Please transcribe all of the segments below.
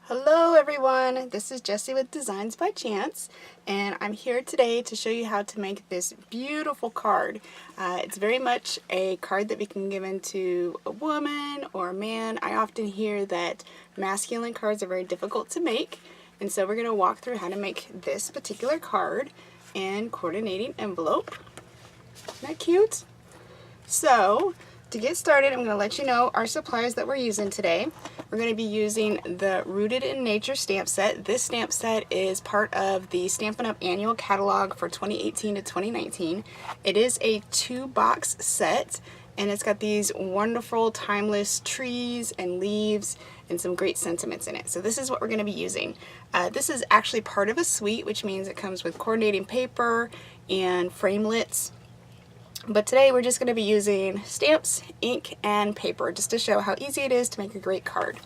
Hello everyone, this is Jessie with Designs by Chance, and I'm here today to show you how to make this beautiful card. It's very much a card that we can give into a woman or a man. I often hear that masculine cards are very difficult to make, and so we're going to walk through how to make this particular card in coordinating envelope. Isn't that cute? So, to get started, I'm going to let you know our supplies that we're using today. We're going to be using the Rooted in Nature stamp set. This stamp set is part of the Stampin' Up! Annual Catalog for 2018 to 2019. It is a 2-box set, and it's got these wonderful timeless trees and leaves and some great sentiments in it. So this is what we're going to be using. This is actually part of a suite, which means it comes with coordinating paper and framelits. But today we're just going to be using stamps, ink, and paper just to show how easy it is to make a great card.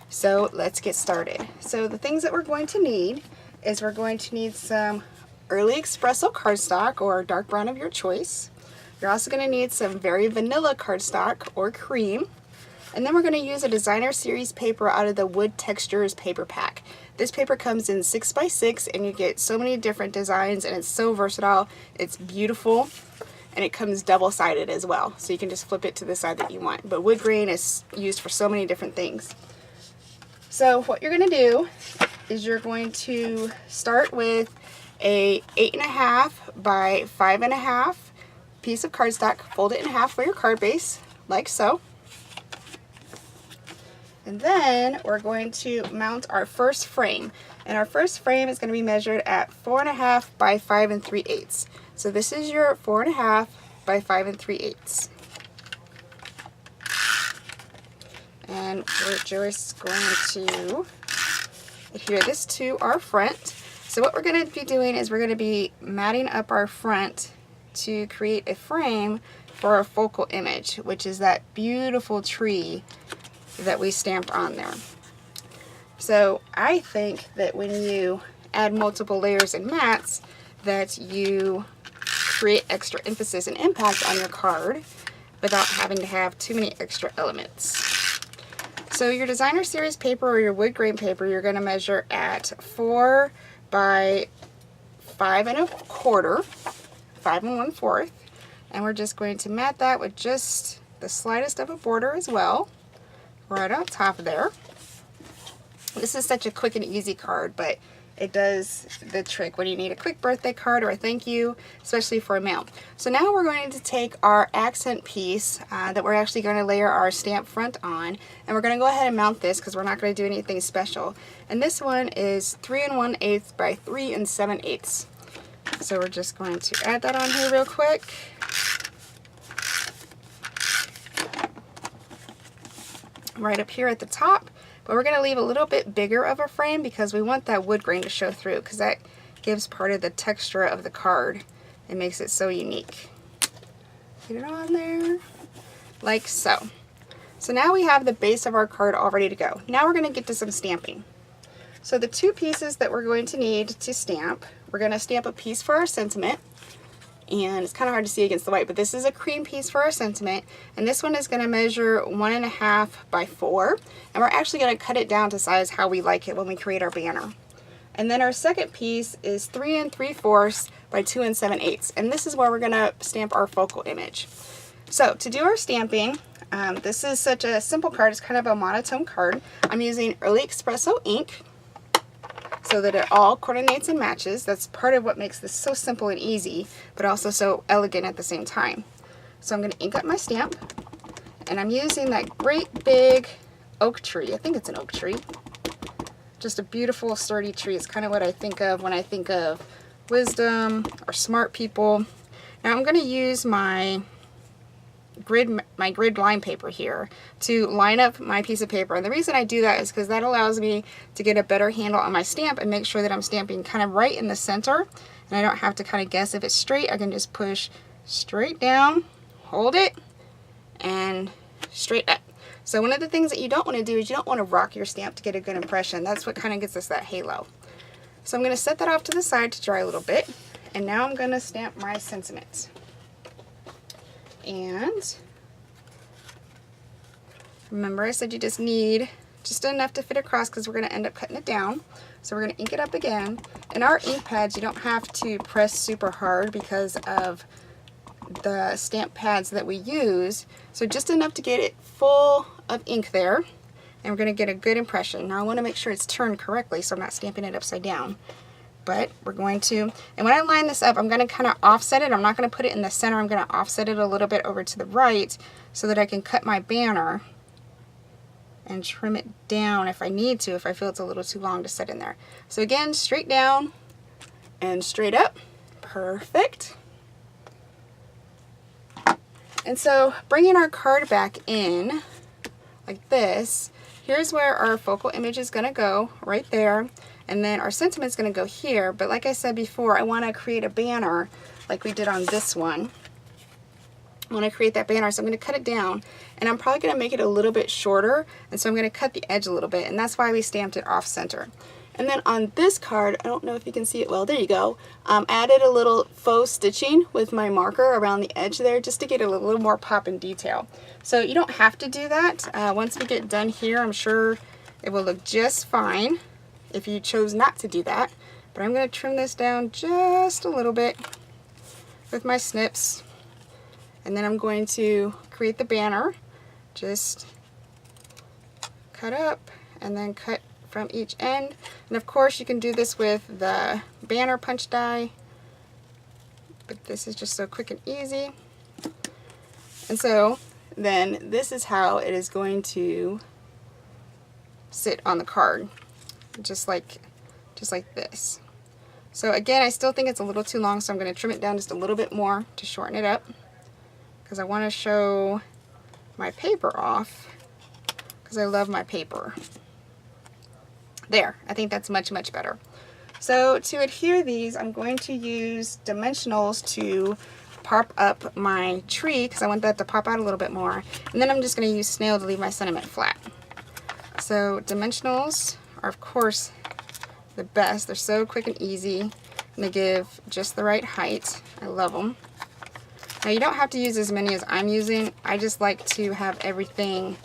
So let's get started. So the things that we're going to need is we're going to need some early espresso cardstock or dark brown of your choice. You're also going to need some very vanilla cardstock or cream. And then we're going to use a designer series paper out of the Wood Textures paper pack. This paper comes in 6x6 and you get so many different designs and it's so versatile. It's beautiful. And it comes double-sided as well, so you can just flip it to the side that you want. But wood grain is used for so many different things. So what you're going to do is you're going to start with a 8.5 by 5.5 piece of cardstock. Fold it in half for your card base, like so. And then we're going to mount our first frame. And our first frame is going to be measured at 4.5 by 5 3/8. So this is your 4.5 by 5 3/8. And we're just going to adhere this to our front. So what we're going to be doing is we're going to be matting up our front to create a frame for our focal image, which is that beautiful tree that we stamped on there. So I think that when you add multiple layers and mats, that you create extra emphasis and impact on your card without having to have too many extra elements. So your designer series paper or your wood grain paper, you're going to measure at 4 by 5 1/4, 5 1/4, and we're just going to mat that with just the slightest of a border as well, right on top of there. This is such a quick and easy card, but it does the trick when you need a quick birthday card or a thank you, especially for a mail. So now we're going to take our accent piece that we're actually going to layer our stamp front on, and we're going to go ahead and mount this because we're not going to do anything special. And this one is 3 1/8 by 3 7/8. So we're just going to add that on here real quick. Right up here at the top. But we're going to leave a little bit bigger of a frame because we want that wood grain to show through, because that gives part of the texture of the card. It makes it so unique. Get it on there, like so. So now we have the base of our card all ready to go. Now we're going to get to some stamping. So the two pieces that we're going to need to stamp, we're going to stamp a piece for our sentiment. And it's kind of hard to see against the white, but this is a cream piece for our sentiment, and this one is going to measure 1.5 by 4, and we're actually going to cut it down to size how we like it when we create our banner. And then our second piece is 3 3/4 by 2 7/8, and this is where we're going to stamp our focal image. So to do our stamping, this is such a simple card. It's kind of a monotone card. I'm using Early Espresso ink so that it all coordinates and matches. That's part of what makes this so simple and easy, but also so elegant at the same time. So I'm going to ink up my stamp, and I'm using that great big oak tree. I think it's an oak tree. Just a beautiful sturdy tree. It's kind of what I think of when I think of wisdom or smart people. Now I'm going to use my grid line paper here to line up my piece of paper, and the reason I do that is because that allows me to get a better handle on my stamp and make sure that I'm stamping kind of right in the center, and I don't have to kind of guess if it's straight. I can just push straight down, hold it, and straight up. So one of the things that you don't want to do is you don't want to rock your stamp to get a good impression. That's what kind of gets us that halo. So I'm going to set that off to the side to dry a little bit, and now I'm going to stamp my sentiment. And remember I said you just need just enough to fit across because we're going to end up cutting it down. So we're going to ink it up again. And our ink pads, you don't have to press super hard because of the stamp pads that we use. So just enough to get it full of ink there. And we're going to get a good impression. Now I want to make sure it's turned correctly so I'm not stamping it upside down. But we're going to, and when I line this up, I'm going to kind of offset it. I'm not going to put it in the center. I'm going to offset it a little bit over to the right so that I can cut my banner and trim it down if I need to, if I feel it's a little too long to set in there. So again, straight down and straight up. Perfect. And so bringing our card back in like this, here's where our focal image is going to go, right there. And then our sentiment is going to go here. But like I said before, I want to create a banner like we did on this one. I want to create that banner, so I'm going to cut it down. And I'm probably going to make it a little bit shorter. And so I'm going to cut the edge a little bit. And that's why we stamped it off center. And then on this card, I don't know if you can see it well, there you go. Added a little faux stitching with my marker around the edge there just to get a little more pop and detail. So you don't have to do that. Once we get done here, I'm sure it will look just fine if you chose not to do that. But I'm going to trim this down just a little bit with my snips. And then I'm going to create the banner. Just cut up and then cut from each end. And of course you can do this with the banner punch die, but this is just so quick and easy. And so then this is how it is going to sit on the card, just like this. So again, I still think it's a little too long, so I'm going to trim it down just a little bit more to shorten it up, because I want to show my paper off, because I love my paper. There, I think that's much, much better. So to adhere these, I'm going to use dimensionals to pop up my tree, because I want that to pop out a little bit more. And then I'm just going to use snail to leave my sentiment flat. So dimensionals are, of course, the best. They're so quick and easy, and they give just the right height. I love them. Now you don't have to use as many as I'm using. I just like to have everything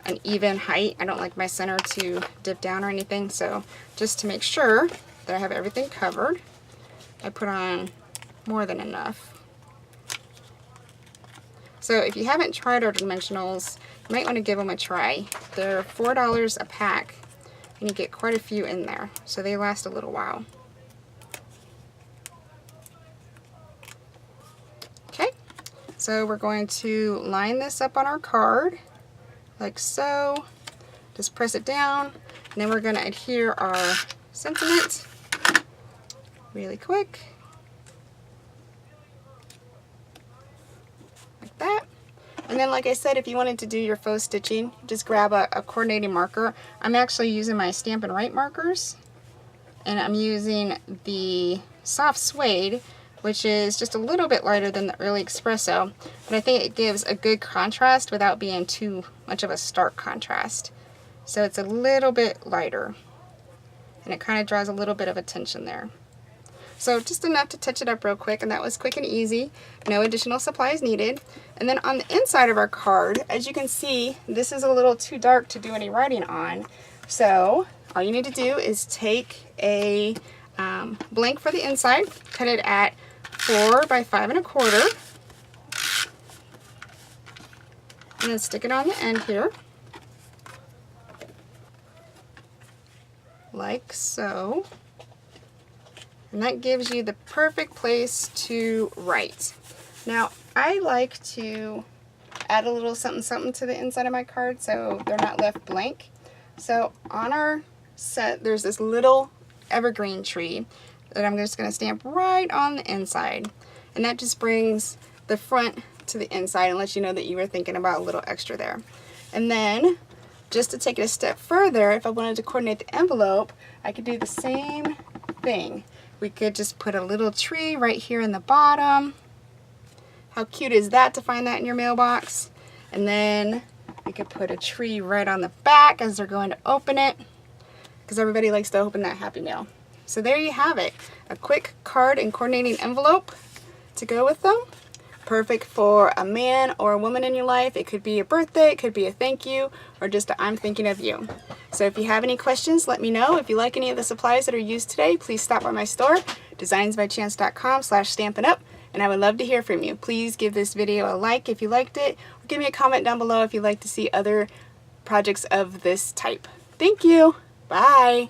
an even height. I don't like my center to dip down or anything, so just to make sure that I have everything covered, I put on more than enough. So if you haven't tried our dimensionals, you might want to give them a try. They're $4 a pack, and you get quite a few in there, so they last a little while. Okay, so we're going to line this up on our card like so. Just press it down, and then we're going to adhere our sentiment really quick, like that. And then, like I said, if you wanted to do your faux stitching, just grab a coordinating marker. I'm actually using my Stampin' Write markers, and I'm using the Soft Suede, which is just a little bit lighter than the Early Espresso, but I think it gives a good contrast without being too much of a stark contrast. So it's a little bit lighter, and it kind of draws a little bit of attention there. So just enough to touch it up real quick, and that was quick and easy. No additional supplies needed. And then on the inside of our card, as you can see, this is a little too dark to do any writing on. So all you need to do is take a blank for the inside, cut it at 4 by 5 1/4, and then stick it on the end here, like so. And that gives you the perfect place to write. Now, I like to add a little something something to the inside of my card so they're not left blank. So on our set, there's this little evergreen tree that I'm just going to stamp right on the inside. And that just brings the front to the inside and lets you know that you were thinking about a little extra there. And then, just to take it a step further, if I wanted to coordinate the envelope, I could do the same thing. We could just put a little tree right here in the bottom. How cute is that to find that in your mailbox? And then we could put a tree right on the back as they're going to open it, because everybody likes to open that Happy Mail. So there you have it, a quick card and coordinating envelope to go with them. Perfect for a man or a woman in your life. It could be a birthday, it could be a thank you, or just a I'm thinking of you. So if you have any questions, let me know. If you like any of the supplies that are used today, please stop by my store, designsbychance.com/stampin' up, and I would love to hear from you. Please give this video a like if you liked it, or give me a comment down below if you'd like to see other projects of this type. Thank you. Bye.